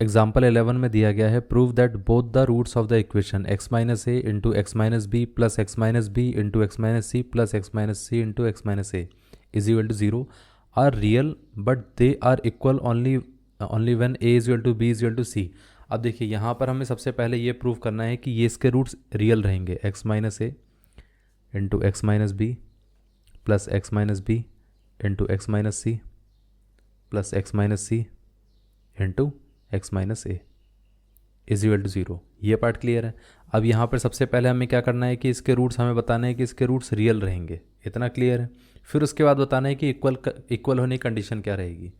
Example 11 में दिया गया है prove that both the roots of the equation x minus a into x minus b plus x minus b into x minus c plus x minus c into x minus a is equal to zero are real but they are equal only when a is equal to b is equal to c. अब देखिए यहाँ पर हमें सबसे पहले ये prove करना है कि ये इसके रूट्स रियल रहेंगे, x minus a into x minus b plus x minus b into x minus c plus x minus c into x minus a is equal to zero. ये पार्ट क्लियर है। अब यहाँ पर सबसे पहले हमें क्या करना है कि इसके रूट्स हमें बताना है कि इसके रूट्स रियल रहेंगे, इतना क्लियर है। फिर उसके बाद बताना है कि इक्वल होने की कंडीशन क्या रहेगी।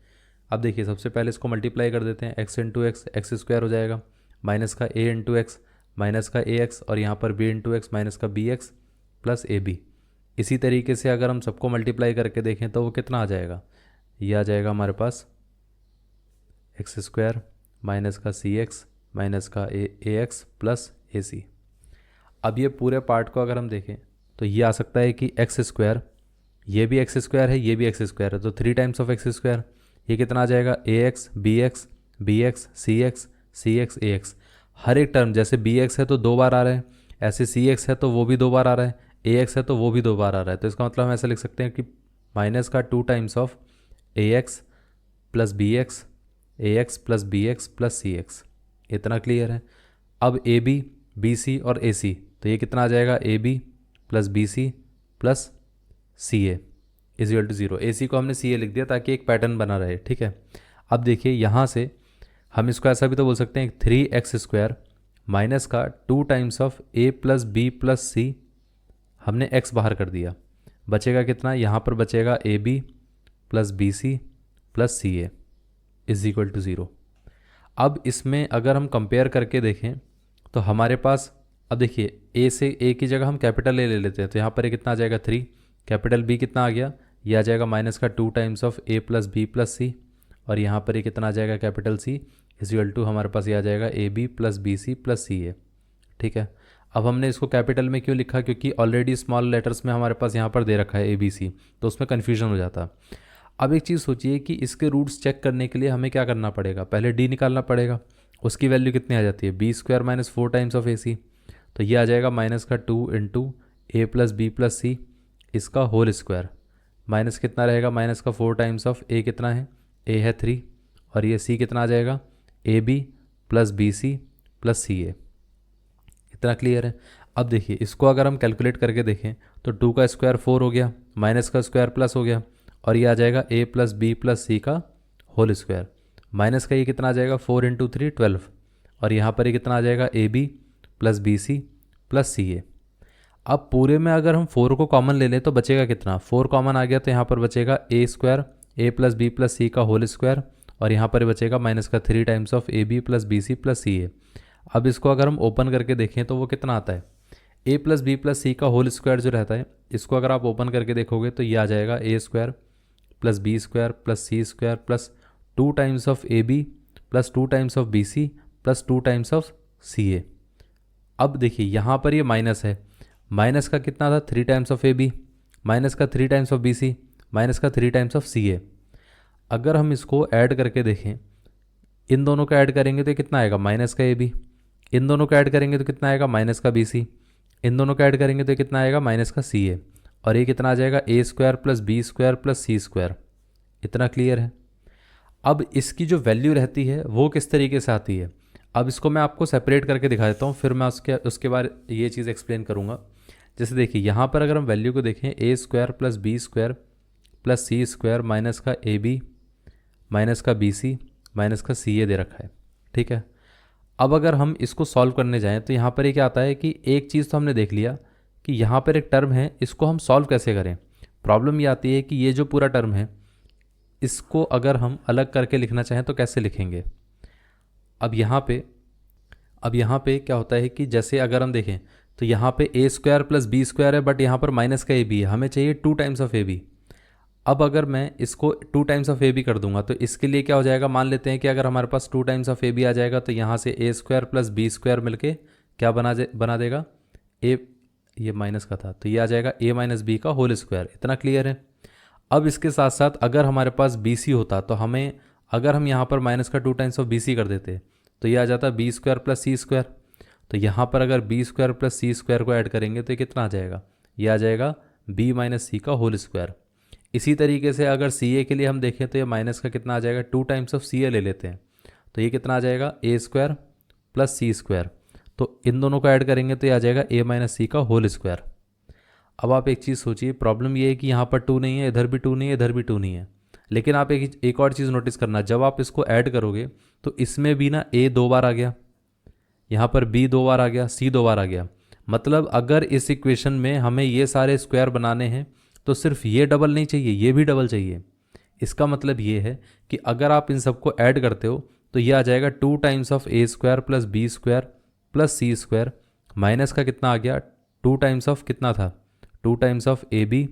अब देखिए सबसे पहले इसको मल्टीप्लाई कर देते हैं, x into x x square हो जाएगा, माइनस का ए इंटू एक्स माइनस का ए एक्स और यहाँ पर बी इंटू एक्स माइनस का b x plus a b. इसी तरीके से अगर हम सबको मल्टीप्लाई करके देखें तो वो कितना आ जाएगा, ये आ जाएगा हमारे पास एक्स स्क्वायर माइनस का सी एक्स माइनस का ए एक्स प्लस ए सी। अब ये पूरे पार्ट को अगर हम देखें तो ये आ सकता है कि एक्स स्क्वायर, ये भी एक्स स्क्वायर है, ये भी एक्स स्क्वायर है, तो 3 टाइम्स ऑफ एक्स स्क्वायर, ये कितना आ जाएगा a x b x b x c x c x a x. हर एक टर्म जैसे बी एक्स है तो 2 बार आ रहा है, ऐसे सी एक्स है तो वो भी 2 बार आ रहा है, ए एक्स है तो वो भी 2 बार आ रहा है। तो इसका मतलब हम ऐसा लिख सकते हैं कि माइनस का 2 times of a x plus b x a x plus b x plus c x, इतना क्लियर है। अब ए बी बी सी और ए सी, तो ये कितना आ जाएगा A B plus B C plus C a is equal to zero. A c को हमने सी ए लिख दिया ताकि एक पैटर्न बना रहे, ठीक है। अब देखिए यहाँ से हम इसको ऐसा भी तो बोल सकते हैं 3x स्क्वायर माइनस का 2 times of A plus B plus c, हमने x बाहर कर दिया, बचेगा कितना, यहाँ पर बचेगा a B plus B C plus C a is equal to zero. अब इसमें अगर हम कंपेयर करके देखें तो हमारे पास, अब देखिए ए से ए की जगह हम कैपिटल ए ले लेते हैं, तो यहाँ पर ये कितना आ जाएगा 3, कैपिटल बी कितना आ गया, ये आ जाएगा माइनस का 2 times of A plus B plus C, और यहाँ पर ये कितना आ जाएगा capital C is equal to हमारे पास ये आ जाएगा A B plus B C plus C A, ठीक है। अब हमने इसको कैपिटल में क्यों लिखा, क्योंकि ऑलरेडी स्मॉल लेटर्स में हमारे पास यहाँ पर दे रखा है ए बी सी, तो उसमें कन्फ्यूजन हो जाता। अब एक चीज़ सोचिए कि इसके रूट्स चेक करने के लिए हमें क्या करना पड़ेगा, पहले डी निकालना पड़ेगा, उसकी वैल्यू कितनी आ जाती है B square minus 4 times of A C, तो ये आ जाएगा माइनस का 2 into A plus B plus C इसका होल स्क्वायर, माइनस कितना रहेगा, माइनस का 4 टाइम्स ऑफ ए कितना है, ए है 3, और ये सी कितना आ जाएगा A B plus B C plus C A, इतना क्लियर है। अब देखिए इसको अगर हम कैलकुलेट करके देखें तो 2 का स्क्वायर 4 हो गया, माइनस का स्क्वायर प्लस हो गया, और ये आ जाएगा ए प्लस बी प्लस सी का होल स्क्वायर, माइनस का ये कितना आ जाएगा 4 इंटू 3 12, और यहाँ पर ये कितना आ जाएगा A B plus B C plus C A. अब पूरे में अगर हम 4 को कॉमन ले लें तो बचेगा कितना, 4 कॉमन आ गया तो यहाँ पर बचेगा ए स्क्वायर ए प्लस बी प्लस सी का होल स्क्वायर, और यहाँ पर बचेगा माइनस का 3 times of A B plus B C plus C A. अब इसको अगर हम ओपन करके देखें तो वो कितना आता है, ए प्लस बी प्लस सी का होल स्क्वायर जो रहता है, इसको अगर आप ओपन करके देखोगे तो ये आ जाएगा A square plus B square plus C square plus 2 times of A B plus 2 times of B C plus 2 times of C A. अब देखिए यहाँ पर ये माइनस है, माइनस का कितना था 3 times of A B minus का 3 times of B C minus का 3 टाइम्स ऑफ सी ए। अगर हम इसको ऐड करके देखें, इन दोनों को ऐड करेंगे तो कितना आएगा माइनस का ए बी, इन दोनों को ऐड करेंगे तो कितना आएगा माइनस का बी सी, इन दोनों को ऐड करेंगे तो कितना आएगा माइनस का सी ए, और ये कितना आ जाएगा A square plus B square plus C square, इतना क्लियर है। अब इसकी जो वैल्यू रहती है वो किस तरीके से आती है, अब इसको मैं आपको सेपरेट करके दिखा देता हूँ, फिर मैं उसके बाद ये चीज़ एक्सप्लेन करूँगा। जैसे देखिए यहाँ पर अगर हम वैल्यू को देखें A square plus B square plus C square minus का ए बी माइनस का बी सी माइनस का सी ए दे रखा है, ठीक है। अब अगर हम इसको सॉल्व करने जाएं तो यहाँ पर ये क्या आता है कि एक चीज़ तो हमने देख लिया कि यहाँ पर एक टर्म है, इसको हम सॉल्व कैसे करें। प्रॉब्लम ये आती है कि ये जो पूरा टर्म है इसको अगर हम अलग करके लिखना चाहें तो कैसे लिखेंगे। अब यहाँ पे क्या होता है कि जैसे अगर हम देखें तो यहाँ पे ए स्क्वायर प्लस बी स्क्वायर है, बट यहाँ पर माइनस का ए बी है, हमें चाहिए 2 टाइम्स ऑफ ए बी। अब अगर मैं इसको 2 टाइम्स ऑफ ए बी कर दूंगा तो इसके लिए क्या हो जाएगा, मान लेते हैं कि अगर हमारे पास 2 टाइम्स ऑफ ए बी आ जाएगा तो यहाँ से ए स्क्वायर प्लस बी स्क्वायर मिलके क्या बना देगा, ये माइनस का था तो ये आ जाएगा ए माइनस बी का होल स्क्वायर, इतना क्लियर है। अब इसके साथ साथ अगर हमारे पास बी सी होता तो हमें अगर हम यहाँ पर माइनस का 2 टाइम्स ऑफ बी सी कर देते तो ये आ जाता बी स्क्वायर प्लस सी स्क्वायर। तो यहाँ पर अगर बी स्क्वायर प्लस सी स्क्वायर को ऐड करेंगे तो ये कितना आ जाएगा, ये आ जाएगा बी माइनस सी का होल स्क्वायर। इसी तरीके से अगर सी ए के लिए हम देखें तो ये माइनस का कितना आ जाएगा, 2 टाइम्स ऑफ सी ए ले लेते हैं तो ये कितना आ जाएगा, A square plus C square. तो इन दोनों को ऐड करेंगे तो ये आ जाएगा ए माइनस सी का होल स्क्वायर। अब आप एक चीज़ सोचिए, प्रॉब्लम ये है कि यहाँ पर 2 नहीं है, इधर भी 2 नहीं है, इधर भी 2 नहीं है। लेकिन आप एक और चीज़ नोटिस करना, जब आप इसको ऐड करोगे तो इसमें भी ना ए 2 बार आ गया, यहाँ पर बी 2 बार आ गया, सी 2 बार आ गया। मतलब अगर इस इक्वेशन में हमें ये सारे स्क्वायर बनाने हैं तो सिर्फ ये डबल नहीं चाहिए, ये भी डबल चाहिए। इसका मतलब ये है कि अगर आप इन सबको ऐड करते हो तो ये आ जाएगा 2 times of a square plus B square plus C square, minus का कितना आ गया, 2 टाइम्स ऑफ कितना था, 2 times of A B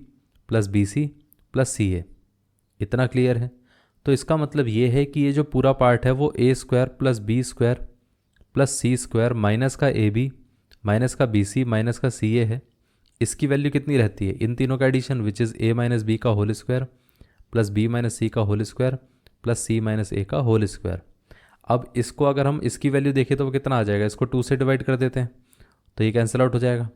plus B C plus C A. इतना क्लियर है। तो इसका मतलब ये है कि ये जो पूरा पार्ट है वो A square plus B square plus C square minus का ए बी माइनस का बी सी माइनस का सी ए है। इसकी वैल्यू कितनी रहती है, इन तीनों का addition which is A minus B का whole square plus B minus सी का होल स्क्वायर प्लस सी माइनस ए का होल स्क्वायर। अब इसको अगर हम इसकी वैल्यू देखें तो वो कितना आ जाएगा, इसको 2 से डिवाइड कर देते हैं तो ये कैंसिल आउट हो जाएगा,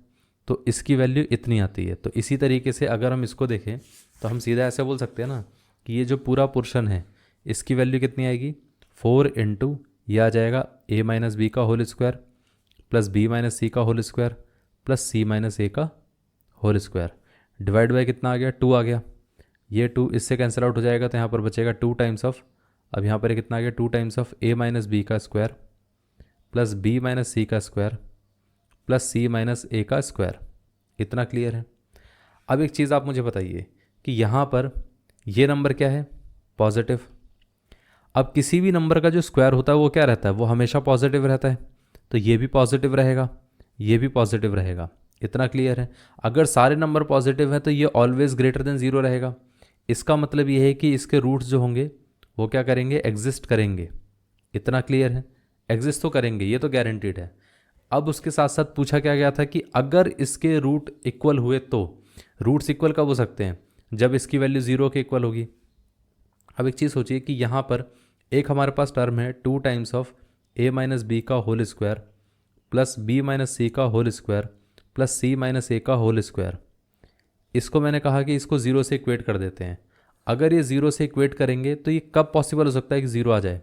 तो इसकी वैल्यू इतनी आती है। तो इसी तरीके से अगर हम इसको देखें तो हम सीधा ऐसे बोल सकते हैं ना कि ये जो पूरा पोर्शन है इसकी वैल्यू कितनी आएगी, 4 इंटू ये आ जाएगा ए माइनस बी का whole square plus B minus सी का होल स्क्वायर प्लस सी माइनस ए का होल स्क्वायर डिवाइड बाय कितना आ गया, 2 आ गया। ये 2 इससे कैंसिल आउट हो जाएगा तो यहाँ पर बचेगा 2 टाइम्स ऑफ, अब यहाँ पर कितना आ गया, 2 times of A minus B का स्क्वायर प्लस बी माइनस सी का स्क्वायर प्लस सी माइनस ए का स्क्वायर। इतना क्लियर है। अब एक चीज़ आप मुझे बताइए कि यहाँ पर ये नंबर क्या है, पॉजिटिव। अब किसी भी नंबर का जो स्क्वायर होता है वो क्या रहता है, वो हमेशा पॉजिटिव रहता है। तो ये भी पॉजिटिव रहेगा, ये भी पॉजिटिव रहेगा। इतना क्लियर है। अगर सारे नंबर पॉजिटिव हैं तो ये ऑलवेज ग्रेटर देन 0 रहेगा। इसका मतलब ये है कि इसके रूट्स जो होंगे वो क्या करेंगे, एग्जिस्ट करेंगे। इतना क्लियर है, एग्जिस्ट तो करेंगे, ये तो गारंटीड है। अब उसके साथ साथ पूछा क्या गया था कि अगर इसके रूट इक्वल हुए तो, रूट्स इक्वल कब हो सकते हैं, जब इसकी वैल्यू 0 के इक्वल होगी। अब एक चीज़ सोचिए कि यहाँ पर एक हमारे पास टर्म है 2 times of A minus B का whole square plus B minus सी का होल स्क्वायर प्लस सी माइनस ए का होल स्क्वायर। इसको मैंने कहा कि इसको 0 से इक्वेट कर देते हैं। अगर ये 0 से इक्वेट करेंगे तो ये कब पॉसिबल हो सकता है कि 0 आ जाए,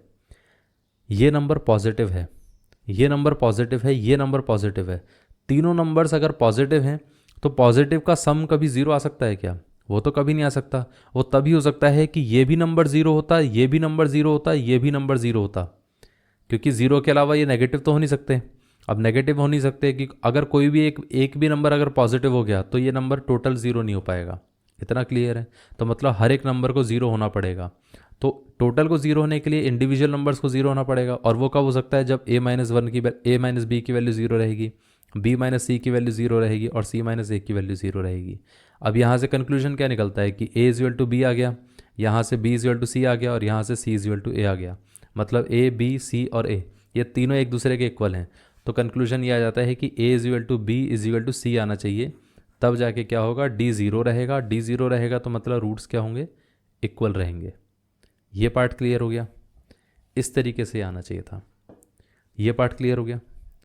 ये नंबर पॉजिटिव है, ये नंबर पॉजिटिव है, ये नंबर पॉजिटिव है। तीनों नंबर्स अगर पॉजिटिव हैं तो पॉजिटिव का सम कभी 0 आ सकता है क्या, वो तो कभी नहीं आ सकता। वो तभी हो सकता है कि ये भी नंबर 0 होता, ये भी नंबर 0 होता, ये भी नंबर 0 होता, क्योंकि 0 के अलावा ये नेगेटिव तो हो नहीं सकते। अब नेगेटिव हो नहीं सकते कि अगर कोई भी एक भी नंबर अगर पॉजिटिव हो गया तो ये नंबर टोटल 0 नहीं हो पाएगा। इतना क्लियर है। तो मतलब हर एक नंबर को 0 होना पड़ेगा। तो टोटल को 0 होने के लिए इंडिविजुअल नंबर्स को 0 होना पड़ेगा, और वो कब हो सकता है, जब ए माइनस बी की वैल्यू 0 रहेगी, बी माइनस सी की वैल्यू 0 रहेगी और सी माइनस ए की वैल्यू 0 रहेगी। अब यहाँ से कंक्लूजन क्या निकलता है कि ए इज़ टू बी आ गया, यहाँ से बी इज़ टू सी आ गया और यहाँ से सी इज़ टू ए आ गया। मतलब ए बी सी और ए ये तीनों एक दूसरे के इक्वल हैं। तो कंक्लूजन ये आ जाता है कि A is to B is to C आना चाहिए, तब जाके क्या होगा, डी 0 रहेगा। डी 0 रहेगा तो मतलब रूट्स क्या होंगे, इक्वल रहेंगे। ये पार्ट क्लियर हो गया। इस तरीके से आना चाहिए था। ये पार्ट क्लियर हो गया।